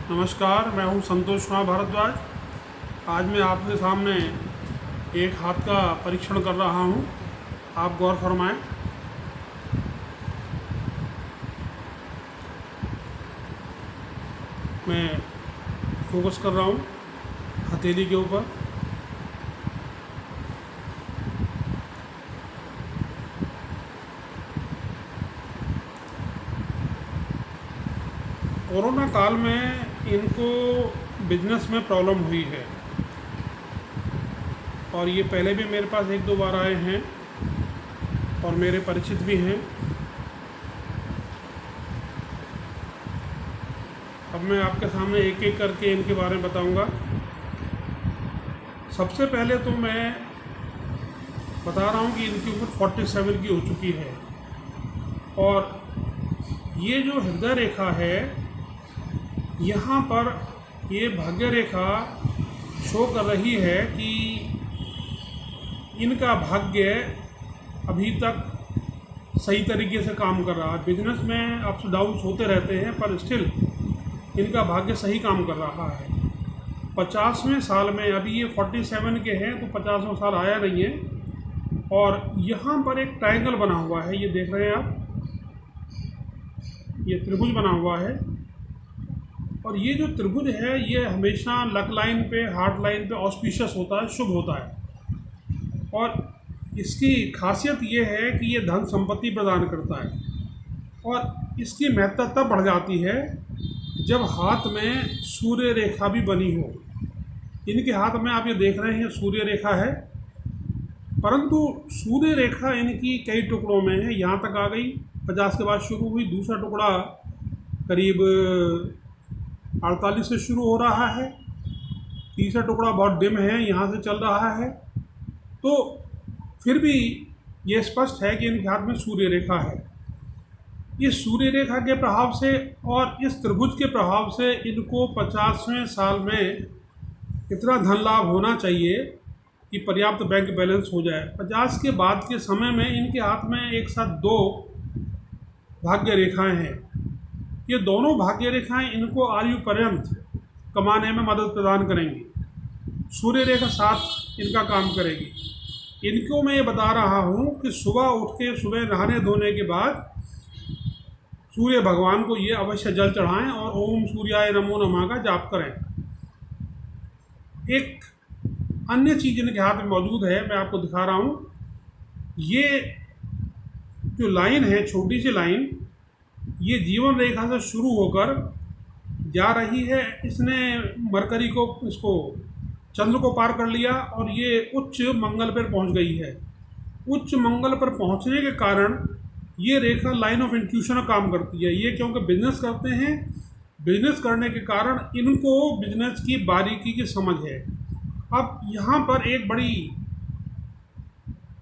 नमस्कार, मैं हूं संतोष कुमार भारद्वाज। आज मैं आपके सामने एक हाथ का परीक्षण कर रहा हूं। आप गौर फरमाएं। मैं फोकस कर रहा हूं हथेली के ऊपर। कोरोना काल में इनको बिजनेस में प्रॉब्लम हुई है और ये पहले भी मेरे पास एक दो बार आए हैं और मेरे परिचित भी हैं। अब मैं आपके सामने एक एक करके इनके बारे में बताऊंगा। सबसे पहले तो मैं बता रहा हूं कि इनकी उम्र 47 की हो चुकी है और ये जो हृदय रेखा है, यहाँ पर ये भाग्य रेखा शो कर रही है कि इनका भाग्य अभी तक सही तरीके से काम कर रहा है। बिजनेस में अप्स डाउन्स होते रहते हैं पर स्टिल इनका भाग्य सही काम कर रहा है। 50वें साल में, अभी ये 47 के हैं तो 50वां साल आया नहीं है। और यहाँ पर एक ट्रायंगल बना हुआ है, ये देख रहे हैं आप, ये त्रिभुज बना हुआ है। और ये जो त्रिभुज है ये हमेशा लक लाइन पे, हार्ट लाइन पे ऑस्पिशियस होता है, शुभ होता है। और इसकी खासियत ये है कि ये धन संपत्ति प्रदान करता है। और इसकी महत्ता तब बढ़ जाती है जब हाथ में सूर्य रेखा भी बनी हो। इनके हाथ में आप ये देख रहे हैं सूर्य रेखा है, परंतु सूर्य रेखा इनकी कई टुकड़ों में है। यहाँ तक आ गई, 50 के बाद शुरू हुई, दूसरा टुकड़ा करीब 48 से शुरू हो रहा है, तीसरा टुकड़ा बहुत डिम है, यहाँ से चल रहा है। तो फिर भी ये स्पष्ट है कि इनके हाथ में सूर्य रेखा है। इस सूर्य रेखा के प्रभाव से और इस त्रिभुज के प्रभाव से इनको 50वें साल में इतना धन लाभ होना चाहिए कि पर्याप्त बैंक बैलेंस हो जाए। 50 के बाद के समय में इनके हाथ में एक साथ दो भाग्य रेखाएं हैं। ये दोनों भाग्य रेखाएं इनको आयु पर्यंत कमाने में मदद प्रदान करेंगी। सूर्य रेखा साथ इनका काम करेगी। इनको मैं ये बता रहा हूँ कि सुबह उठ के, सुबह नहाने धोने के बाद सूर्य भगवान को ये अवश्य जल चढ़ाएं और ओम सूर्याय नमो नमः का जाप करें। एक अन्य चीज़ इनके हाथ में मौजूद है, मैं आपको दिखा रहा हूँ। ये जो लाइन है, छोटी सी लाइन, ये जीवन रेखा से शुरू होकर जा रही है। इसने मरकरी को, इसको चंद्र को पार कर लिया और ये उच्च मंगल पर पहुंच गई है। उच्च मंगल पर पहुंचने के कारण ये रेखा लाइन ऑफ इंट्यूशन का काम करती है। ये क्योंकि बिजनेस करते हैं, बिजनेस करने के कारण इनको बिजनेस की बारीकी की समझ है। अब यहाँ पर एक बड़ी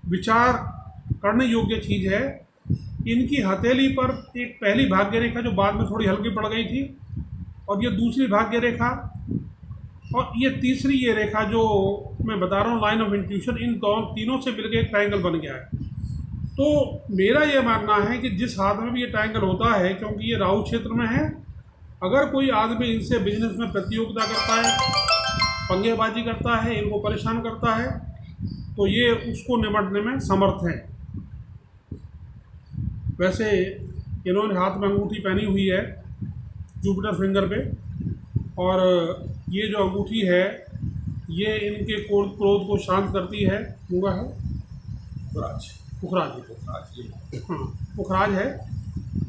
विचार करने योग्य चीज़ है, इनकी हथेली पर एक पहली भाग्य रेखा जो बाद में थोड़ी हल्की पड़ गई थी, और ये दूसरी भाग्य रेखा, और ये तीसरी ये रेखा जो मैं बता रहा हूँ लाइन ऑफ इंट्यूशन, इन तीनों से मिलकर एक ट्रायंगल बन गया है। तो मेरा ये मानना है कि जिस हाथ में भी ये ट्रायंगल होता है, क्योंकि ये राहु क्षेत्र में है, अगर कोई आदमी इनसे बिजनेस में प्रतियोगिता करता है, पंगेबाजी करता है, इनको परेशान करता है, तो ये उसको निपटने में समर्थ हैं। वैसे इन्होंने हाथ में अंगूठी पहनी हुई है जुपिटर फिंगर पे, और ये जो अंगूठी है ये इनके क्रोध को शांत करती है। मूंगा है, पुखराज, हाँ पुखराज है,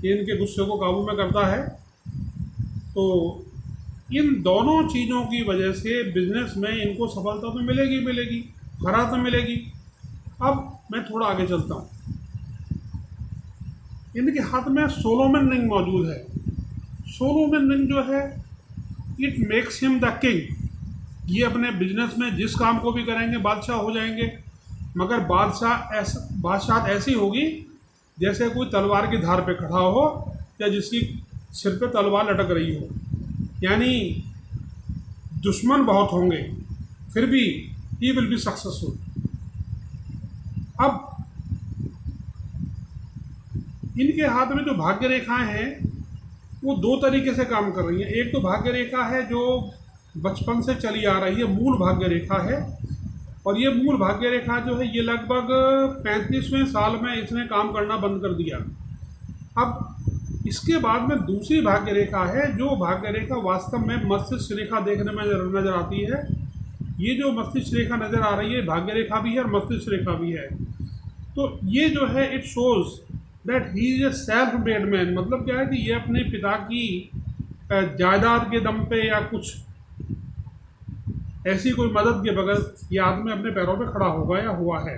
ये इनके गुस्से को काबू में करता है। तो इन दोनों चीज़ों की वजह से बिजनेस में इनको सफलता तो मिलेगी, हरा तो मिलेगी। अब मैं थोड़ा आगे चलता हूँ। इनके हाथ में सोलोमन रिंग मौजूद है। सोलोमन रिंग जो है, it makes him the king. ये अपने बिजनेस में जिस काम को भी करेंगे बादशाह हो जाएंगे, मगर बादशाह ऐसी होगी जैसे कोई तलवार की धार पे खड़ा हो या जिसकी सिर पे तलवार लटक रही हो। यानी दुश्मन बहुत होंगे, फिर भी ही विल बी सक्सेसफुल। अब इनके हाथ में जो भाग्य रेखाएं हैं, वो दो तरीके से काम कर रही है। एक तो भाग्य रेखा है जो बचपन से चली आ रही है, मूल भाग्य रेखा है, और ये मूल भाग्य रेखा जो है ये लगभग 35वें साल में इसने काम करना बंद कर दिया। अब इसके बाद में दूसरी भाग्य रेखा है, जो भाग्य रेखा वास्तव में मस्तिष्क रेखा देखने में नजर आती है। ये जो मस्तिष्क रेखा नजर आ रही है, भाग्य रेखा भी है और मस्तिष्क रेखा भी है। तो ये जो है it shows that he is a self made man. मतलब क्या है कि ये अपने पिता की जायदाद के दम पे या कुछ ऐसी कोई मदद के बगैर ये आदमी अपने पैरों पे खड़ा होगा या हुआ है।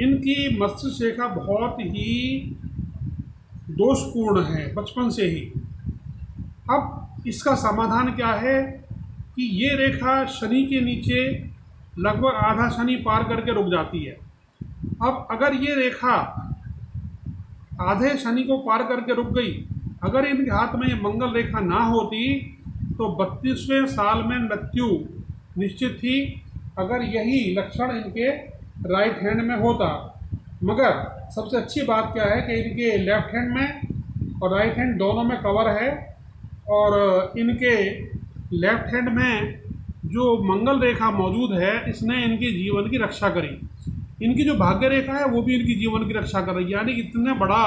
इनकी मस्तिष्क रेखा बहुत ही दोषपूर्ण है बचपन से ही। अब इसका समाधान क्या है कि ये रेखा शनि के नीचे लगभग आधा शनि पार करके रुक जाती है। अब अगर ये रेखा आधे शनि को पार करके रुक गई, अगर इनके हाथ में ये मंगल रेखा ना होती तो 32वें साल में मृत्यु निश्चित थी, अगर यही लक्षण इनके राइट हैंड में होता। मगर सबसे अच्छी बात क्या है कि इनके लेफ्ट हैंड में और राइट हैंड दोनों में कवर है, और इनके लेफ्ट हैंड में जो मंगल रेखा मौजूद है इसने इनके जीवन की रक्षा करी। इनकी जो भाग्य रेखा है वो भी इनकी जीवन की रक्षा कर रही है, यानी इतना बड़ा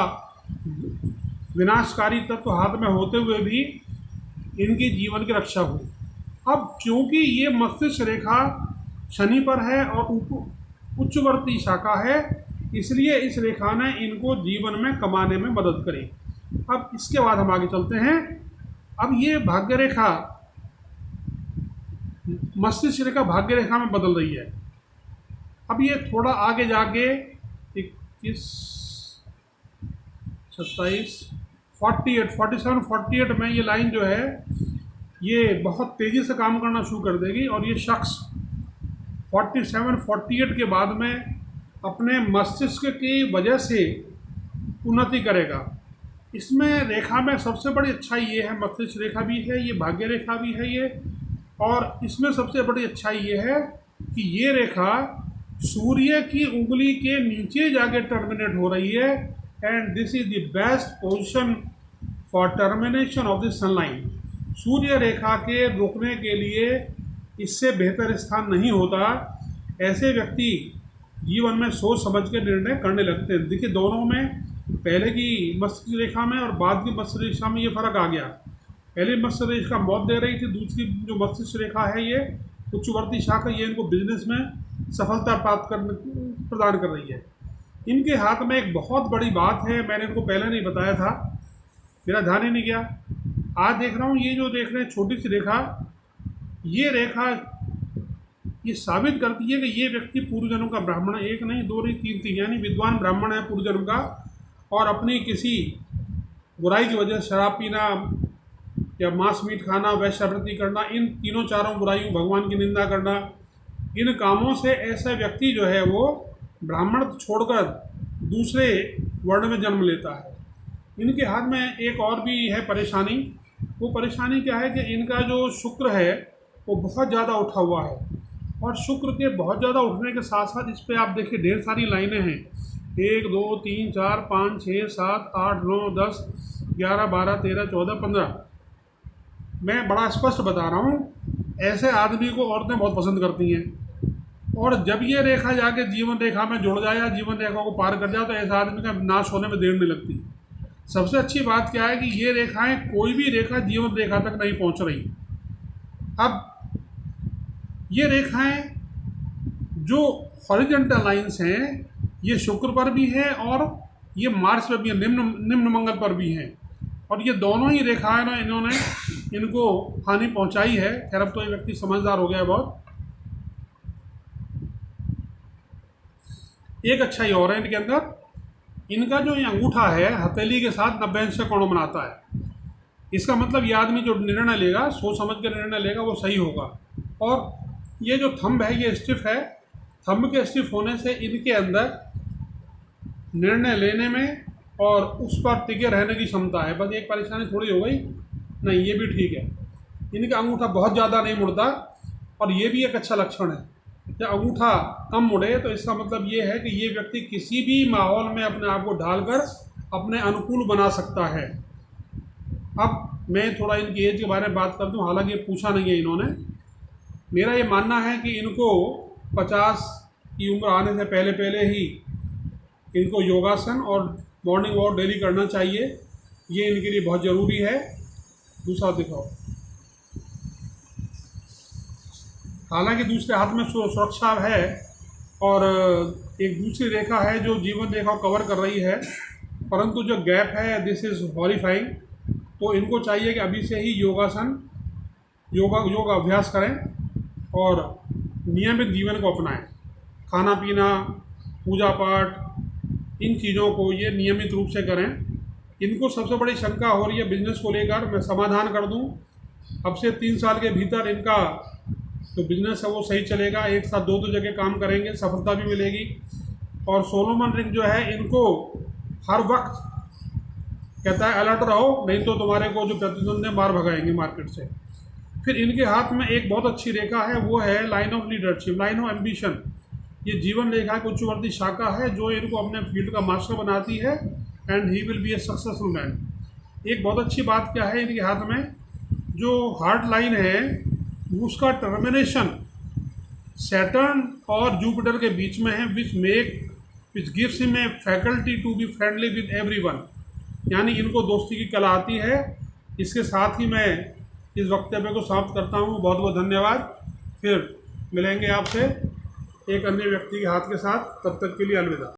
विनाशकारी तत्व हाथ में होते हुए भी इनकी जीवन की रक्षा हुई। अब क्योंकि ये मस्तिष्क रेखा शनि पर है और उच्चवर्ती शाखा है, इसलिए इस रेखा ने इनको जीवन में कमाने में मदद करी। अब इसके बाद हम आगे चलते हैं। अब ये भाग्य रेखा मस्तिष्क रेखा भाग्य रेखा में बदल रही है। अब ये थोड़ा आगे जाके 21, 27, 48, 47, 48 में ये लाइन जो है ये बहुत तेज़ी से काम करना शुरू कर देगी, और ये शख्स 47, 48 के बाद में अपने मस्तिष्क की वजह से उन्नति करेगा। इसमें रेखा में सबसे बड़ी अच्छाई ये है, मस्तिष्क रेखा भी है ये, भाग्य रेखा भी है ये, और इसमें सबसे बड़ी अच्छाई ये है कि ये रेखा सूर्य की उंगली के नीचे जाके टर्मिनेट हो रही है, and this is the best position for termination of the sunline. सूर्य रेखा के रुकने के लिए इससे बेहतर स्थान नहीं होता। ऐसे व्यक्ति जीवन में सोच समझ के निर्णय करने लगते हैं। देखिए दोनों में, पहले की मस्तिष्क रेखा में और बाद की मस्तिष्क रेखा में ये फर्क आ गया। पहली मस्तिष्क रेखा मौत दे रही थी, दूसरी जो मस्तिष्क रेखा है ये उच्चवर्ती शाखा, ये इनको बिजनेस में सफलता प्राप्त करने प्रदान कर रही है। इनके हाथ में एक बहुत बड़ी बात है, मैंने इनको पहले नहीं बताया था, मेरा ध्यान ही नहीं गया। आज देख रहा हूँ ये जो देख रहे हैं छोटी सी रेखा, ये रेखा ये साबित करती है कि ये व्यक्ति पूर्व जन्म का ब्राह्मण, एक नहीं दो नहीं तीन तीन, यानी विद्वान ब्राह्मण है पूर्व जन्म का, और अपनी किसी बुराई की वजह से शराब पीना या मांस मीट खाना, वैश्यावृत्ति करना, इन तीनों चारों बुराइयों, भगवान की निंदा करना, इन कामों से ऐसा व्यक्ति जो है वो ब्राह्मण छोड़कर दूसरे वर्ण में जन्म लेता है। इनके हाथ में एक और भी है परेशानी। वो परेशानी क्या है कि इनका जो शुक्र है वो बहुत ज़्यादा उठा हुआ है, और शुक्र के बहुत ज़्यादा उठने के साथ साथ इस पर आप देखिए ढेर सारी लाइनें हैं, 1 2 3 4 5 6 7 8 9 10 11 12 13 14 15। मैं बड़ा स्पष्ट बता रहा हूँ, ऐसे आदमी को औरतें बहुत पसंद करती हैं, और जब ये रेखा जाके जीवन रेखा में जुड़ जाए या जीवन रेखा को पार कर जाए तो ऐसे आदमी का नाश होने में देर नहीं लगती। सबसे अच्छी बात क्या है कि ये रेखाएं, कोई भी रेखा जीवन रेखा तक नहीं पहुंच रही। अब ये रेखाएं जो हॉरिजॉन्टल लाइंस हैं ये शुक्र पर भी है और ये मार्स पर भी है, निम्न मंगल पर भी हैं, और ये दोनों ही रेखाएं ना इन्होंने इनको हानि पहुंचाई है। खैर अब तो ये व्यक्ति समझदार हो गया है बहुत। एक अच्छाई और है इनके अंदर, इनका जो ये अंगूठा है हथेली के साथ 90 अंश का कोण बनाता है। इसका मतलब ये आदमी जो निर्णय लेगा, सोच समझ के निर्णय लेगा, वो सही होगा। और ये जो थंब है ये स्टिफ है, थंब के स्टिफ होने से इनके अंदर निर्णय लेने में और उस पर टिके रहने की क्षमता है। बस एक परेशानी थोड़ी हो गई, नहीं ये भी ठीक है, इनका अंगूठा बहुत ज़्यादा नहीं मुड़ता, और ये भी एक अच्छा लक्षण है। जब अंगूठा कम मुड़े तो इसका मतलब ये है कि ये व्यक्ति किसी भी माहौल में अपने आप को ढालकर अपने अनुकूल बना सकता है। अब मैं थोड़ा इनकी एज के बारे में बात कर दूं, हालांकि ये पूछा नहीं है इन्होंने। मेरा ये मानना है कि इनको 50 की उम्र आने से पहले पहले ही इनको योगासन और मॉर्निंग वॉक डेली करना चाहिए, ये इनके लिए बहुत ज़रूरी है। दूसरा दिखाओ। हालांकि दूसरे हाथ में सुरक्षा है और एक दूसरी रेखा है जो जीवन रेखा को कवर कर रही है, परंतु जो गैप है दिस इज़ हॉरिफाइंग। तो इनको चाहिए कि अभी से ही योगासन योग अभ्यास करें और नियमित जीवन को अपनाएं। खाना पीना, पूजा पाठ, इन चीज़ों को ये नियमित रूप से करें। इनको सबसे बड़ी शंका हो रही है बिजनेस को लेकर, मैं समाधान कर दूं। अब से 3 साल के भीतर इनका जो बिजनेस है वो सही चलेगा, एक साथ दो जगह काम करेंगे, सफलता भी मिलेगी। और सोलोमन रिंग जो है इनको हर वक्त कहता है अलर्ट रहो, नहीं तो तुम्हारे को जो प्रतिद्वंदी मार भगाएंगे मार्केट से। फिर इनके हाथ में एक बहुत अच्छी रेखा है, वो है line of leadership, line of ambition. ये जीवन रेखा की उच्चवर्ती शाखा है जो इनको अपने फील्ड का मास्टर बनाती है and he will be A successful man. एक बहुत अच्छी बात क्या है इनके हाथ में, जो हार्ट लाइन है उसका टर्मिनेशन सैटर्न और जुपिटर के बीच में है, which gives him a faculty to be friendly with everyone, यानी इनको दोस्ती की कला आती है। इसके साथ ही मैं इस वक्तव्य को समाप्त करता हूँ। बहुत बहुत धन्यवाद। फिर मिलेंगे आपसे एक अन्य व्यक्ति के हाथ के साथ, तब तक के लिए अलविदा।